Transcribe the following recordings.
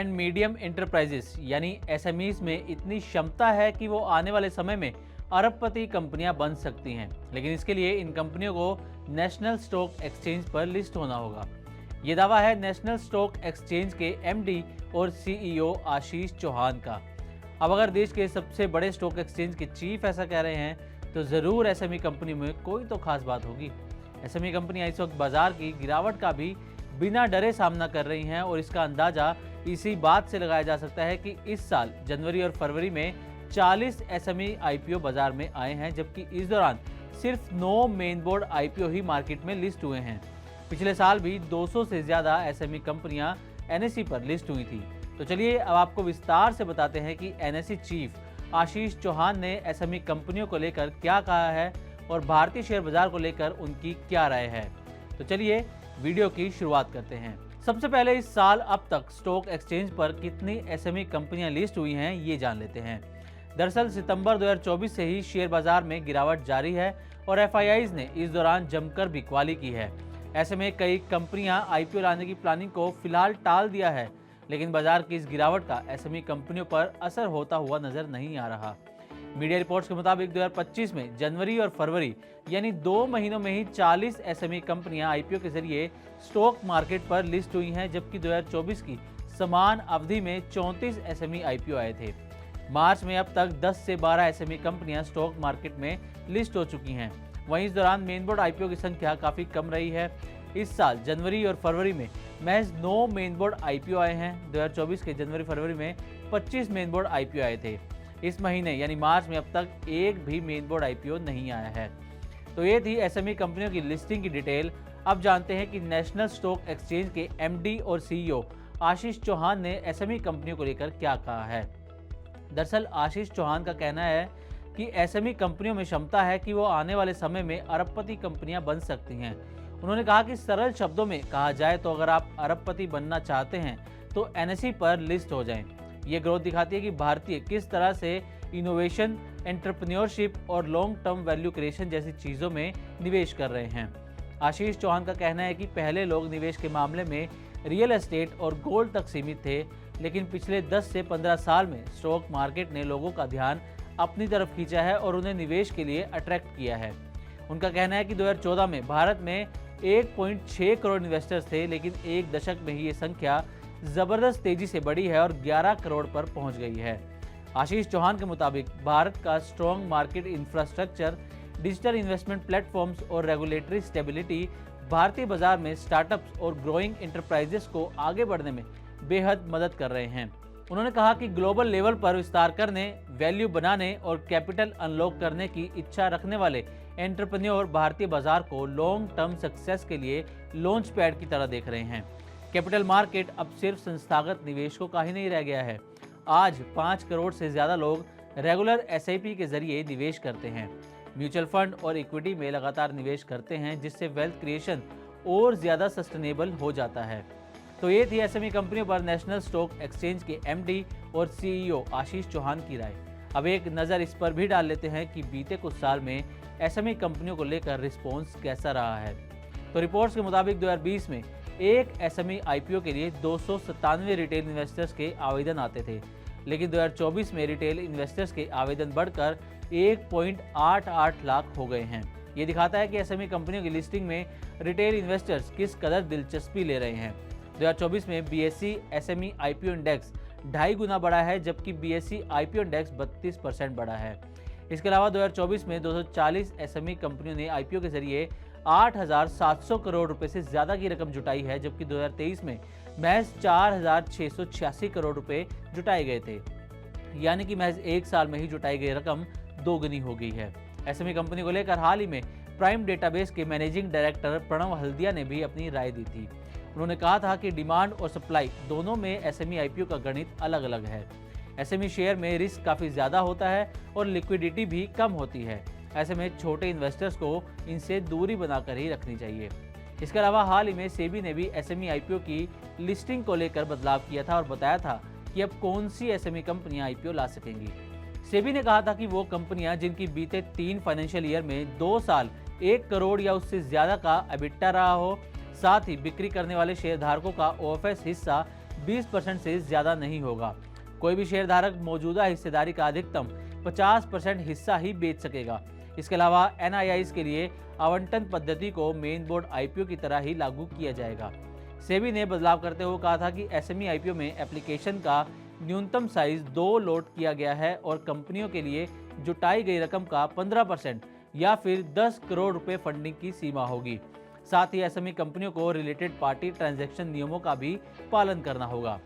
And medium enterprises यानी SMEs में इतनी क्षमता है कि वो आने वाले समय में अरबपति कंपनियां बन सकती हैं, लेकिन इसके लिए इन कंपनियों को नेशनल स्टॉक एक्सचेंज पर लिस्ट होना होगा। ये दावा है नेशनल स्टॉक एक्सचेंज के एमडी और सीईओ आशीष चौहान का। अब अगर देश के सबसे बड़े स्टॉक एक्सचेंज के चीफ ऐसा कह रहे हैं तो ज़रूर एसएमई कंपनी में कोई तो खास बात होगी। एसएमई कंपनियां इस वक्त बाजार की गिरावट का भी बिना डरे सामना कर रही हैं और इसका अंदाजा इसी बात से लगाया जा सकता है कि इस साल जनवरी और फरवरी में 40 एसएमई आईपीओ बाजार में आए हैं, जबकि इस दौरान सिर्फ 9 मेन बोर्ड आईपीओ ही मार्केट में लिस्ट हुए हैं। पिछले साल भी 200 से ज़्यादा एसएमई कंपनियां एनएसई पर लिस्ट हुई थी। तो चलिए अब आपको विस्तार से बताते हैं कि एनएसई चीफ आशीष चौहान ने एसएमई कंपनियों को लेकर क्या कहा है और भारतीय शेयर बाजार को लेकर उनकी क्या राय है। तो चलिए वीडियो की शुरुआत करते हैं। सबसे पहले इस साल अब तक स्टॉक एक्सचेंज पर कितनी एसएमई कंपनियां लिस्ट हुई हैं ये जान लेते हैं। दरअसल सितंबर 2024 से ही शेयर बाजार में गिरावट जारी है और एफआईआईज ने इस दौरान जमकर बिकवाली की है। ऐसे में कई कंपनियां आईपीओ लाने की प्लानिंग को फिलहाल टाल दिया है, लेकिन बाजार की इस गिरावट का एसएमई कंपनियों पर असर होता हुआ नजर नहीं आ रहा। मीडिया रिपोर्ट्स के मुताबिक 2025 में जनवरी और फरवरी यानी 2 महीनों में ही 40 एसएमई कंपनियां आईपीओ के जरिए स्टॉक मार्केट पर लिस्ट हुई हैं, जबकि 2024 की समान अवधि में 34 एसएमई आईपीओ आए थे। मार्च में अब तक 10 से 12 एसएमई कंपनियां स्टॉक मार्केट में लिस्ट हो चुकी हैं। वहीं इस दौरान मेन बोर्ड आईपीओ की संख्या काफ़ी कम रही है। इस साल जनवरी और फरवरी में महज 9 मेन बोर्ड आईपीओ आए हैं। 2024 के जनवरी फरवरी में 25 मेन बोर्ड आईपीओ आए थे। इस महीने यानी मार्च में अब तक एक भी मेन बोर्ड आईपीओ नहीं आया है। तो ये थी एसएमई कंपनियों की लिस्टिंग की डिटेल। अब जानते हैं कि नेशनल स्टॉक एक्सचेंज के एमडी और सीईओ आशीष चौहान ने एसएमई कंपनियों को लेकर क्या कहा है। दरअसल आशीष चौहान का कहना है कि एसएमई कंपनियों में क्षमता है कि वो आने वाले समय में अरबपति कंपनियां बन सकती हैं। उन्होंने कहा कि सरल शब्दों में कहा जाए तो अगर आप अरबपति बनना चाहते हैं तो एनएसई पर लिस्ट हो जाएं। ये ग्रोथ दिखाती है कि भारतीय किस तरह से इनोवेशन, एंटरप्रेन्योरशिप और लॉन्ग टर्म वैल्यू क्रिएशन जैसी चीज़ों में निवेश कर रहे हैं। आशीष चौहान का कहना है कि पहले लोग निवेश के मामले में रियल एस्टेट और गोल्ड तक सीमित थे, लेकिन पिछले 10 से 15 साल में स्टॉक मार्केट ने लोगों का ध्यान अपनी तरफ खींचा है और उन्हें निवेश के लिए अट्रैक्ट किया है। उनका कहना है कि 2014 में भारत में 1.6 करोड़ इन्वेस्टर्स थे, लेकिन एक दशक में ही ये संख्या ज़बरदस्त तेजी से बढ़ी है और 11 करोड़ पर पहुंच गई है। आशीष चौहान के मुताबिक भारत का strong market infrastructure, digital investment platforms और रेगुलेटरी स्टेबिलिटी भारतीय बाजार में स्टार्टअप्स और ग्रोइंग एंटरप्राइजेस को आगे बढ़ने में बेहद मदद कर रहे हैं। उन्होंने कहा कि ग्लोबल लेवल पर विस्तार करने, वैल्यू बनाने और कैपिटल अनलॉक करने की इच्छा रखने वाले एंटरप्रेन्योर भारतीय बाजार को लॉन्ग टर्म सक्सेस के लिए लॉन्च पैड की तरह देख रहे हैं। कैपिटल मार्केट अब सिर्फ संस्थागत निवेशकों का ही नहीं रह गया है। आज 5 करोड़ से ज़्यादा लोग रेगुलर एसआईपी के जरिए निवेश करते हैं, म्यूचुअल फंड और इक्विटी में लगातार निवेश करते हैं, जिससे वेल्थ क्रिएशन और ज़्यादा सस्टेनेबल हो जाता है। तो ये थी एसएमई कंपनियों पर नेशनल स्टॉक एक्सचेंज के एमडी और सीईओ आशीष चौहान की राय। अब एक नज़र इस पर भी डाल लेते हैं कि बीते कुछ साल में एसएमई कंपनियों को लेकर रिस्पॉन्स कैसा रहा है। तो रिपोर्ट्स के मुताबिक 2020 में एक एसएमई आईपीओ के लिए 297 रिटेल इन्वेस्टर्स के आवेदन आते थे, लेकिन 2024 में रिटेल इन्वेस्टर्स के आवेदन बढ़कर 1.88 लाख हो गए हैं। ये दिखाता है कि एसएमई कंपनियों की लिस्टिंग में रिटेल इन्वेस्टर्स किस कदर दिलचस्पी ले रहे हैं। 2024 में बीएसई एसएमई आईपीओ इंडेक्स 2.5 गुना बढ़ा है, जबकि बीएसई आईपीओ इंडेक्स 32% बढ़ा है। इसके अलावा 2024 में 240 एसएमई कंपनियों ने आईपीओ के जरिए 8,700 करोड़ रुपए से ज़्यादा की रकम जुटाई है, जबकि 2023 में महज 4,686 करोड़ रुपए जुटाए गए थे। यानी कि महज एक साल में ही जुटाई गई रकम दोगुनी हो गई है। एसएमई कंपनी को लेकर हाल ही में प्राइम डेटाबेस के मैनेजिंग डायरेक्टर प्रणव हल्दिया ने भी अपनी राय दी थी। उन्होंने कहा था कि डिमांड और सप्लाई दोनों में एसएमई आईपीओ का गणित अलग अलग है। एसएमई शेयर में रिस्क काफ़ी ज़्यादा होता है और लिक्विडिटी भी कम होती है। ऐसे में छोटे इन्वेस्टर्स को इनसे दूरी बनाकर ही रखनी चाहिए। इसके अलावा हाल ही में सेबी ने भी एसएमई आईपीओ की लिस्टिंग को लेकर बदलाव किया था और बताया था कि अब कौन सी एसएमई कंपनियां आईपीओ ला सकेंगी। सेबी ने कहा था कि वो कंपनियां जिनकी बीते 3 फाइनेंशियल ईयर में 2 साल 1 करोड़ या उससे ज़्यादा का एबिटा रहा हो, साथ ही बिक्री करने वाले शेयरधारकों का ओएफएस हिस्सा 20% से ज़्यादा नहीं होगा। कोई भी शेयरधारक मौजूदा हिस्सेदारी का अधिकतम 50% हिस्सा ही बेच सकेगा। इसके अलावा NIIs के लिए आवंटन पद्धति को मेन बोर्ड IPO की तरह ही लागू किया जाएगा। सेबी ने बदलाव करते हुए कहा था कि SME IPO में एप्लीकेशन का न्यूनतम साइज 2 लोट किया गया है और कंपनियों के लिए जुटाई गई रकम का 15% या फिर 10 करोड़ रुपए फंडिंग की सीमा होगी। साथ ही SME कंपनियों को रिलेटेड पार्टी ट्रांजैक्शन नियमों का भी पालन करना होगा।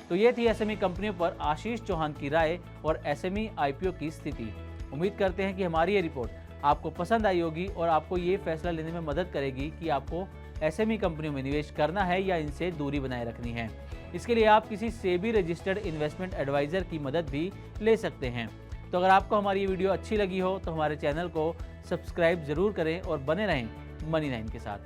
तो ये थी SME कंपनियों पर आशीष चौहान की राय और SME IPO की स्थिति। उम्मीद करते हैं कि हमारी ये रिपोर्ट आपको पसंद आई होगी और आपको ये फैसला लेने में मदद करेगी कि आपको SME कंपनियों में निवेश करना है या इनसे दूरी बनाए रखनी है। इसके लिए आप किसी सेबी रजिस्टर्ड इन्वेस्टमेंट एडवाइजर की मदद भी ले सकते हैं। तो अगर आपको हमारी ये वीडियो अच्छी लगी हो तो हमारे चैनल को सब्सक्राइब जरूर करें और बने रहें मनी9 के साथ।